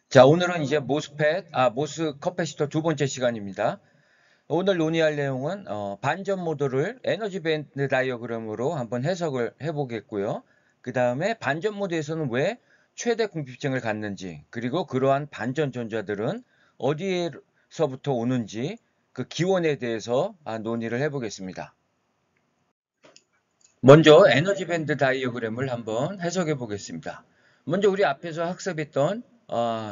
자, 오늘은 이제 모스 커패시터 두 번째 시간입니다. 오늘 논의할 내용은 반전 모드를 에너지 밴드 다이어그램으로 한번 해석을 해보겠고요. 그 다음에 반전 모드에서는 왜 최대 궁핍증을 갖는지, 그리고 그러한 반전 전자들은 어디에서부터 오는지 그 기원에 대해서 논의를 해보겠습니다. 먼저 에너지 밴드 다이어그램을 한번 해석해 보겠습니다. 먼저 우리 앞에서 학습했던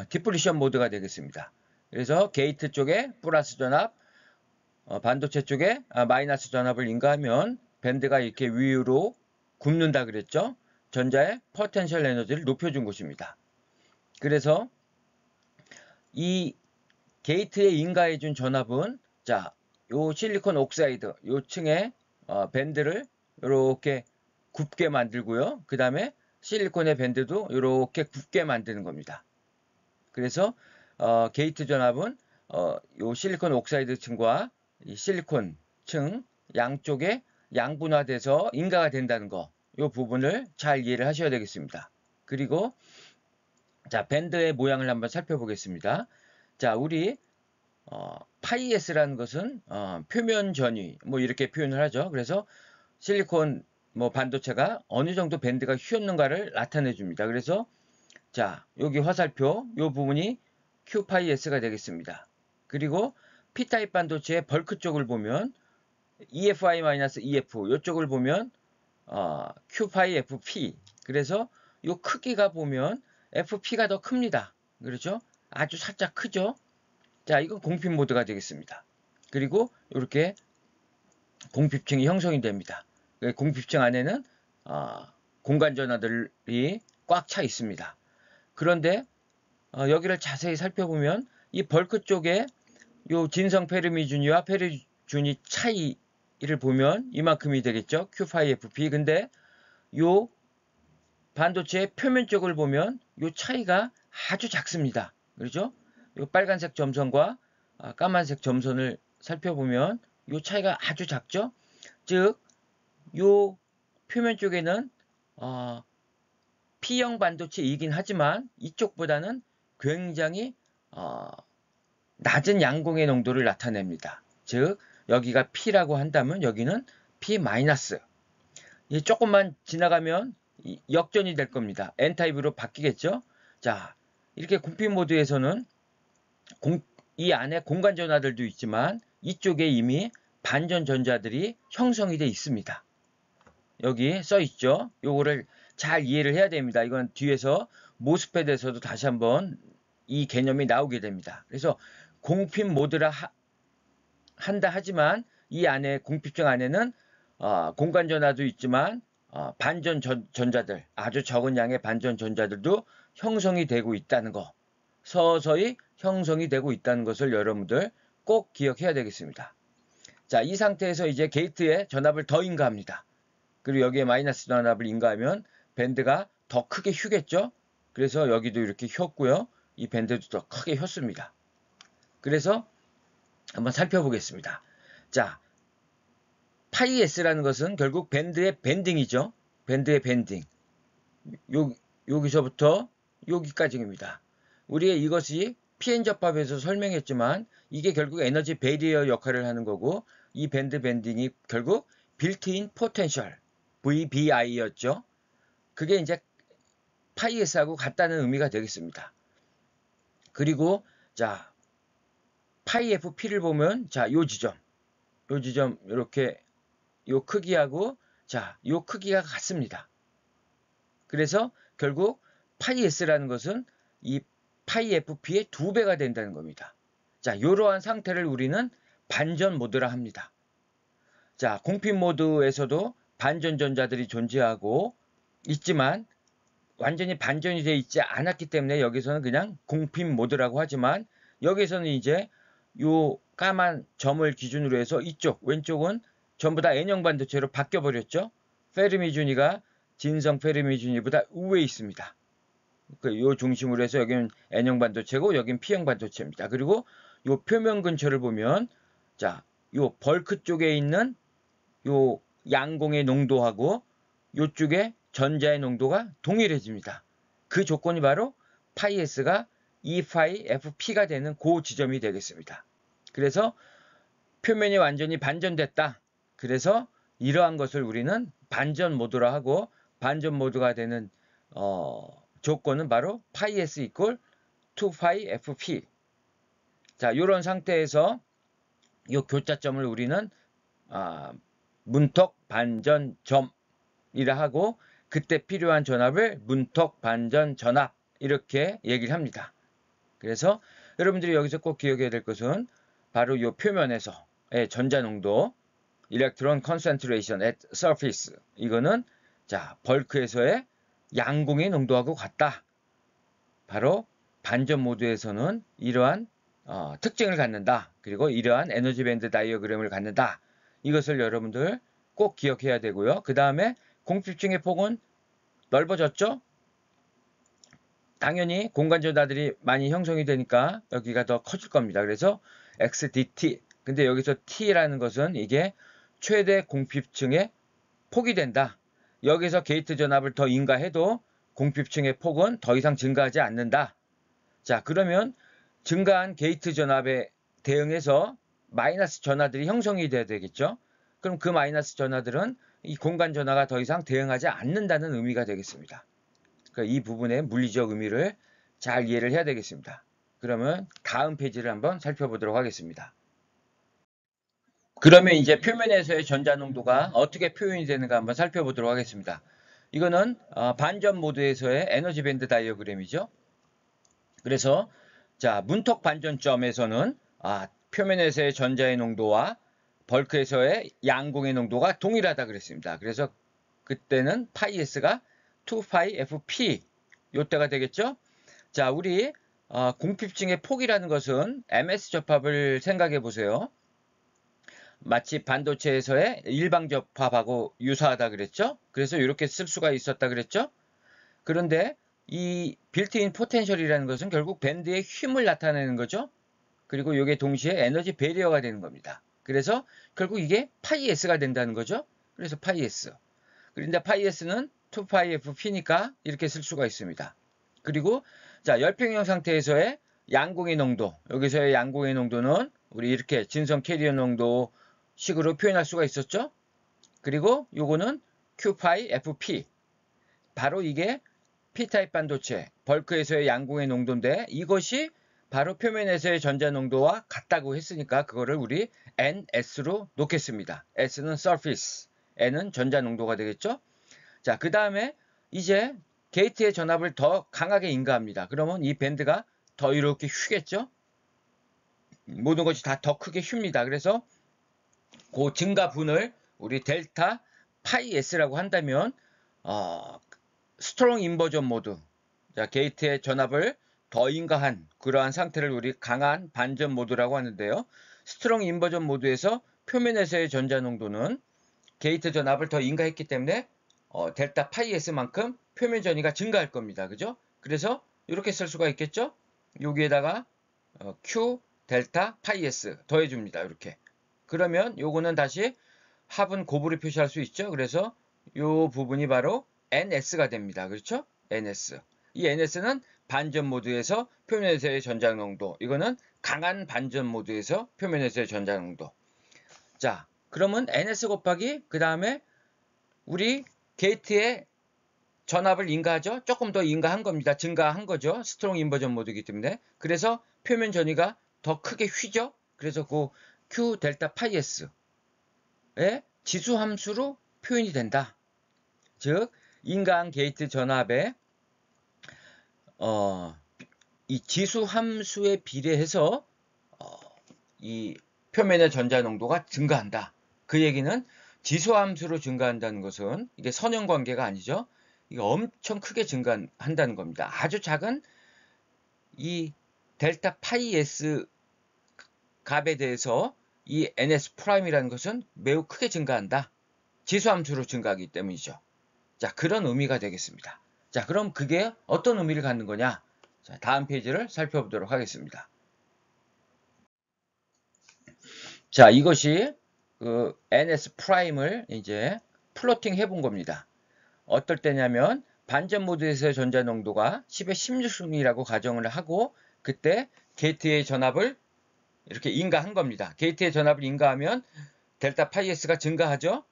디플리션 모드가 되겠습니다. 그래서 게이트 쪽에 플러스 전압, 반도체 쪽에 마이너스 전압을 인가하면 밴드가 이렇게 위로 굽는다 그랬죠. 전자의 포텐셜 에너지를 높여준 것입니다. 그래서 이 게이트에 인가해준 전압은 자, 요 실리콘 옥사이드 요 층에 밴드를 이렇게 굽게 만들고요. 그 다음에 실리콘의 밴드도 이렇게 굽게 만드는 겁니다. 그래서 게이트 전압은 요 실리콘 옥사이드 층과 이 실리콘 층 양쪽에 양분화돼서 인가가 된다는 거, 요 부분을 잘 이해를 하셔야 되겠습니다. 그리고 자, 밴드의 모양을 한번 살펴보겠습니다. 자, 우리 파이 S라는 것은 표면 전위 뭐 이렇게 표현을 하죠. 그래서 실리콘 뭐 반도체가 어느 정도 밴드가 휘었는가를 나타내 줍니다. 그래서 자, 여기 화살표 이 부분이 Q 파이 S가 되겠습니다. 그리고 P타입 반도체의 벌크 쪽을 보면 EFI-EF 이쪽을 보면 Q 파이 FP. 그래서 이 크기가 보면 FP가 더 큽니다. 그렇죠? 아주 살짝 크죠? 자, 이건 공핍 모드가 되겠습니다. 그리고 이렇게 공핍층이 형성이 됩니다. 공핍층 안에는 공간 전하들이 꽉 차 있습니다. 그런데 여기를 자세히 살펴보면 이 벌크 쪽에 요 진성 페르미준위와 페르준위 차이를 보면 이만큼이 되겠죠. Q5FP. 근데 요 반도체의 표면 쪽을 보면 요 차이가 아주 작습니다. 그렇죠? 요 빨간색 점선과 까만색 점선을 살펴보면 요 차이가 아주 작죠? 즉, 요 표면 쪽에는 P형 반도체이긴 하지만 이쪽보다는 굉장히 낮은 양공의 농도를 나타냅니다. 즉, 여기가 P라고 한다면 여기는 P-. 조금만 지나가면 역전이 될 겁니다. N타입으로 바뀌겠죠? 자, 이렇게 공핍 모드에서는 이 안에 공간 전하들도 있지만 이쪽에 이미 반전 전자들이 형성이 되어 있습니다. 여기 써 있죠? 요거를 잘 이해를 해야 됩니다. 이건 뒤에서 모스펫에서도 다시 한번 이 개념이 나오게 됩니다. 그래서 공핍 모드라 한다 하지만 이 안에 공핍층 안에는 공간 전하도 있지만 반전 전자들, 아주 적은 양의 반전 전자들도 형성이 되고 있다는 거, 서서히 형성이 되고 있다는 것을 여러분들 꼭 기억해야 되겠습니다. 자, 이 상태에서 이제 게이트에 전압을 더 인가합니다. 그리고 여기에 마이너스 전압을 인가하면 밴드가 더 크게 휘겠죠. 그래서 여기도 이렇게 휘었고요. 이 밴드도 더 크게 휘었습니다. 그래서 한번 살펴보겠습니다. 자, 파이 S라는 것은 결국 밴드의 밴딩이죠. 밴드의 밴딩. 여기서부터 여기까지입니다. 우리의 이것이 PN 접합에서 설명했지만 이게 결국 에너지 베리어 역할을 하는 거고 이 밴드 밴딩이 결국 빌트인 포텐셜 VBI였죠. 그게 이제 파이 S하고 같다는 의미가 되겠습니다. 그리고 자, 파이 FP를 보면 자, 요 지점 이렇게 요 크기하고 자, 요 크기가 같습니다. 그래서 결국 파이 S라는 것은 이 파이 FP의 2배가 된다는 겁니다. 자, 이러한 상태를 우리는 반전 모드라 합니다. 자, 공핍 모드에서도 반전 전자들이 존재하고 있지만 완전히 반전이 되어 있지 않았기 때문에 여기서는 그냥 공핍 모드라고 하지만 여기서는 이제 요 까만 점을 기준으로 해서 이쪽 왼쪽은 전부 다 N형 반도체로 바뀌어 버렸죠. 페르미준위가 진성 페르미준위보다 우위에 있습니다. 요 중심으로 해서 여기는 N형 반도체고 여기는 P형 반도체입니다. 그리고 요 표면 근처를 보면 자, 요 벌크 쪽에 있는 요 양공의 농도하고 요쪽에 전자의 농도가 동일해집니다. 그 조건이 바로 파이 S가 E-phi FP가 되는 그 지점이 되겠습니다. 그래서 표면이 완전히 반전됐다. 그래서 이러한 것을 우리는 반전 모드라 하고, 반전 모드가 되는 조건은 바로 파이-s 이퀄 2파이 fp. 자, 이런 상태에서 이 교차점을 우리는 문턱 반전점이라 하고, 그때 필요한 전압을 문턱 반전 전압 이렇게 얘기를 합니다. 그래서 여러분들이 여기서 꼭 기억해야 될 것은 바로 이 표면에서의 전자농도 Electron Concentration at Surface, 이거는 자 벌크에서의 양공의 농도하고 같다. 바로 반전 모드에서는 이러한 특징을 갖는다. 그리고 이러한 에너지 밴드 다이어그램을 갖는다. 이것을 여러분들 꼭 기억해야 되고요. 그 다음에 공핍층의 폭은 넓어졌죠? 당연히 공간 전하들이 많이 형성이 되니까 여기가 더 커질 겁니다. 그래서 XDT. 근데 여기서 T라는 것은 이게 최대 공핍층의 폭이 된다. 여기서 게이트 전압을 더 인가해도 공핍층의 폭은 더 이상 증가하지 않는다. 자, 그러면 증가한 게이트 전압에 대응해서 마이너스 전하들이 형성이 돼야 되겠죠. 그럼 그 마이너스 전하들은 이 공간 전하가 더 이상 대응하지 않는다는 의미가 되겠습니다. 그러니까 이 부분의 물리적 의미를 잘 이해를 해야 되겠습니다. 그러면 다음 페이지를 한번 살펴보도록 하겠습니다. 그러면 이제 표면에서의 전자농도가 어떻게 표현이 되는가 한번 살펴보도록 하겠습니다. 이거는 반전 모드에서의 에너지 밴드 다이어그램이죠. 그래서 자, 문턱 반전점에서는 표면에서의 전자의 농도와 벌크에서의 양공의 농도가 동일하다 그랬습니다. 그래서 그때는 파이-s가 2파이 fp 요때가 되겠죠. 자, 우리 공핍층의 폭이라는 것은 ms 접합을 생각해 보세요. 마치 반도체에서의 일방 접합하고 유사하다 그랬죠. 그래서 이렇게 쓸 수가 있었다 그랬죠. 그런데 이 빌트인 포텐셜이라는 것은 결국 밴드의 힘을 나타내는 거죠. 그리고 이게 동시에 에너지 배리어가 되는 겁니다. 그래서 결국 이게 파이-s가 된다는 거죠. 그래서 파이-s. 그런데 파이-s는 2파이 fp니까 이렇게 쓸 수가 있습니다. 그리고 자, 열평형 상태에서의 양공의 농도, 여기서의 양공의 농도는 우리 이렇게 진성 캐리어 농도 식으로 표현할 수가 있었죠. 그리고 요거는 Q파이 FP. 바로 이게 P타입 반도체, 벌크에서의 양공의 농도인데 이것이 바로 표면에서의 전자 농도와 같다고 했으니까 그거를 우리 NS로 놓겠습니다. S는 surface, N은 전자 농도가 되겠죠. 자, 그 다음에 이제 게이트의 전압을 더 강하게 인가합니다. 그러면 이 밴드가 더 이렇게 휘겠죠. 모든 것이 다 더 크게 휩니다. 그래서 그 증가분을 우리 델타 파이 S라고 한다면 스트롱 인버전 모드, 자, 게이트의 전압을 더 인가한 그러한 상태를 우리 강한 반전 모드라고 하는데요. 스트롱 인버전 모드에서 표면에서의 전자 농도는 게이트 전압을 더 인가했기 때문에 델타 파이 S만큼 표면 전위가 증가할 겁니다. 그죠? 그래서 이렇게 쓸 수가 있겠죠? 여기에다가 Q 델타 파이 S 더해줍니다. 이렇게. 그러면 요거는 다시 합은 곱으로 표시할 수 있죠. 그래서 요 부분이 바로 NS가 됩니다. 그렇죠? NS. 이 NS는 반전 모드에서 표면에서의 전자 농도. 이거는 강한 반전 모드에서 표면에서의 전자 농도. 자, 그러면 NS 곱하기 그 다음에 우리 게이트의 전압을 인가하죠. 조금 더 인가한 겁니다. 증가한 거죠. 스트롱 인버전 모드이기 때문에. 그래서 표면 전위가 더 크게 휘죠. 그래서 그 Q 델타 파이 S의 지수 함수로 표현이 된다. 즉 인가한 게이트 전압의 이 지수 함수에 비례해서 이 표면의 전자 농도가 증가한다. 그 얘기는 지수 함수로 증가한다는 것은 이게 선형 관계가 아니죠. 이게 엄청 크게 증가한다는 겁니다. 아주 작은 이 델타 파이 S 값에 대해서 이 NS 프라임이라는 것은 매우 크게 증가한다. 지수함수로 증가하기 때문이죠. 자, 그런 의미가 되겠습니다. 자, 그럼 그게 어떤 의미를 갖는 거냐? 자, 다음 페이지를 살펴보도록 하겠습니다. 자, 이것이 그 NS 프라임을 이제 플로팅 해본 겁니다. 어떨 때냐면 반전 모드에서의 전자 농도가 10의 16승이라고 가정을 하고 그때 게이트의 전압을 이렇게 인가한 겁니다. 게이트의 전압을 인가하면 델타 파이 S가 증가하죠.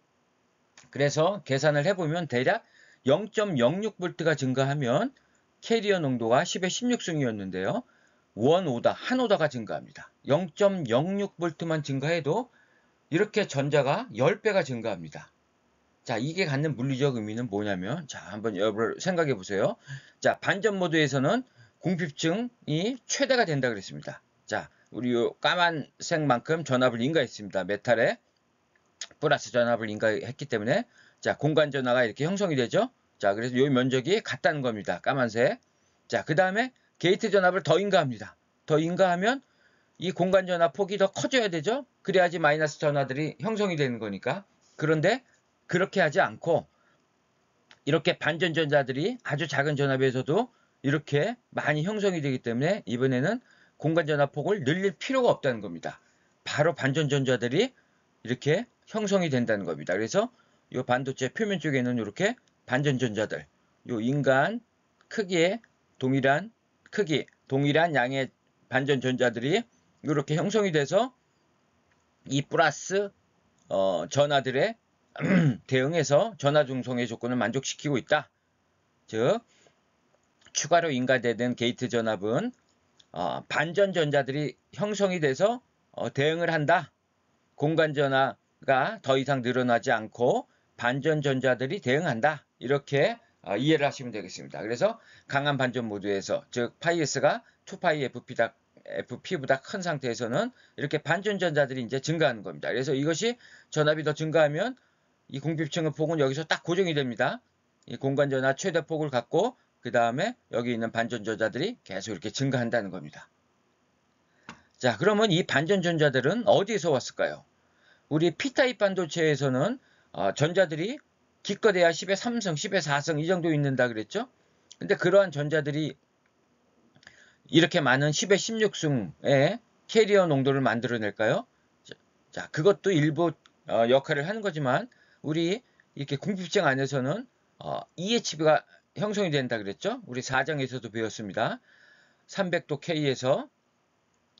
그래서 계산을 해보면 대략 0.06V가 증가하면 캐리어 농도가 10의 16승이었는데요. 한 오다가 증가합니다. 0.06V만 증가해도 이렇게 전자가 10배가 증가합니다. 자, 이게 갖는 물리적 의미는 뭐냐면, 자, 한번 여러분 생각해 보세요. 자, 반전 모드에서는 궁핍증이 최대가 된다 그랬습니다. 자, 우리 요 까만색만큼 전압을 인가했습니다. 메탈에 플러스 전압을 인가했기 때문에, 자, 공간 전하가 이렇게 형성이 되죠. 자, 그래서 요 면적이 같다는 겁니다. 까만색. 자, 그 다음에 게이트 전압을 더 인가합니다. 더 인가하면 이 공간 전하 폭이 더 커져야 되죠. 그래야지 마이너스 전하들이 형성이 되는 거니까. 그런데 그렇게 하지 않고 이렇게 반전 전자들이 아주 작은 전압에서도 이렇게 많이 형성이 되기 때문에 이번에는 공간 전하 폭을 늘릴 필요가 없다는 겁니다. 바로 반전 전자들이 이렇게 형성이 된다는 겁니다. 그래서 이 반도체 표면 쪽에는 이렇게 반전 전자들, 이 인간 크기의 동일한 크기, 동일한 양의 반전 전자들이 이렇게 형성이 돼서 이 플러스 전하들의 대응해서 전하 중성의 조건을 만족시키고 있다. 즉 추가로 인가되는 게이트 전압은 반전 전자들이 형성이 돼서 대응을 한다. 공간 전하가 더 이상 늘어나지 않고 반전 전자들이 대응한다. 이렇게 이해를 하시면 되겠습니다. 그래서 강한 반전 모드에서 즉 파이S가 2파이 FP보다 큰 상태에서는 이렇게 반전 전자들이 이제 증가하는 겁니다. 그래서 이것이 전압이 더 증가하면 이 궁핍층의 폭은 여기서 딱 고정이 됩니다. 이 공간 전하 최대 폭을 갖고 그 다음에 여기 있는 반전 전자들이 계속 이렇게 증가한다는 겁니다. 자, 그러면 이 반전 전자들은 어디에서 왔을까요? 우리 P타입 반도체에서는 전자들이 기껏해야 10의 3승, 10의 4승 이 정도 있는다 그랬죠? 근데 그러한 전자들이 이렇게 많은 10의 16승의 캐리어 농도를 만들어낼까요? 자, 그것도 일부 역할을 하는 거지만 우리 이렇게 궁핍층 안에서는 EHB가 형성이 된다 그랬죠? 우리 4장에서도 배웠습니다. 300도 K에서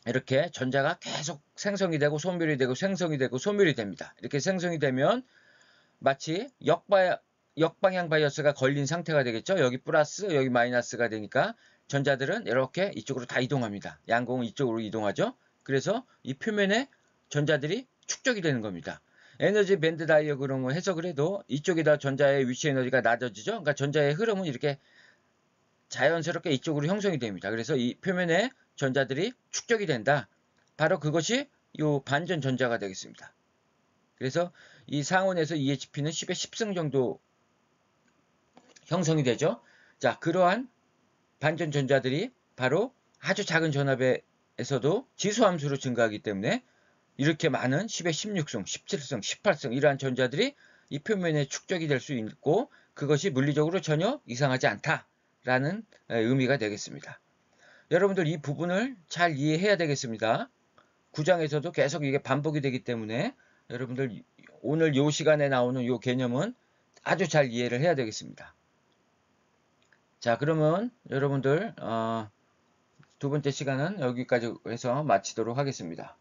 이렇게 전자가 계속 생성이 되고 소멸이 되고 생성이 되고 소멸이 됩니다. 이렇게 생성이 되면 마치 역방향 바이어스가 걸린 상태가 되겠죠. 여기 플러스 여기 마이너스가 되니까 전자들은 이렇게 이쪽으로 다 이동합니다. 양공은 이쪽으로 이동하죠. 그래서 이 표면에 전자들이 축적이 되는 겁니다. 에너지 밴드 다이어그램을 해석을 해도 이쪽에다 전자의 위치 에너지가 낮아지죠. 그러니까 전자의 흐름은 이렇게 자연스럽게 이쪽으로 형성이 됩니다. 그래서 이 표면에 전자들이 축적이 된다. 바로 그것이 이 반전 전자가 되겠습니다. 그래서 이 상온에서 EHP는 10의 10승 정도 형성이 되죠. 자, 그러한 반전 전자들이 바로 아주 작은 전압에서도 지수함수로 증가하기 때문에 이렇게 많은 10의 16승, 17승, 18승 이러한 전자들이 이 표면에 축적이 될 수 있고 그것이 물리적으로 전혀 이상하지 않다라는 의미가 되겠습니다. 여러분들 이 부분을 잘 이해해야 되겠습니다. 9장에서도 계속 이게 반복이 되기 때문에 여러분들 오늘 이 시간에 나오는 이 개념은 아주 잘 이해를 해야 되겠습니다. 자, 그러면 여러분들 두 번째 시간은 여기까지 해서 마치도록 하겠습니다.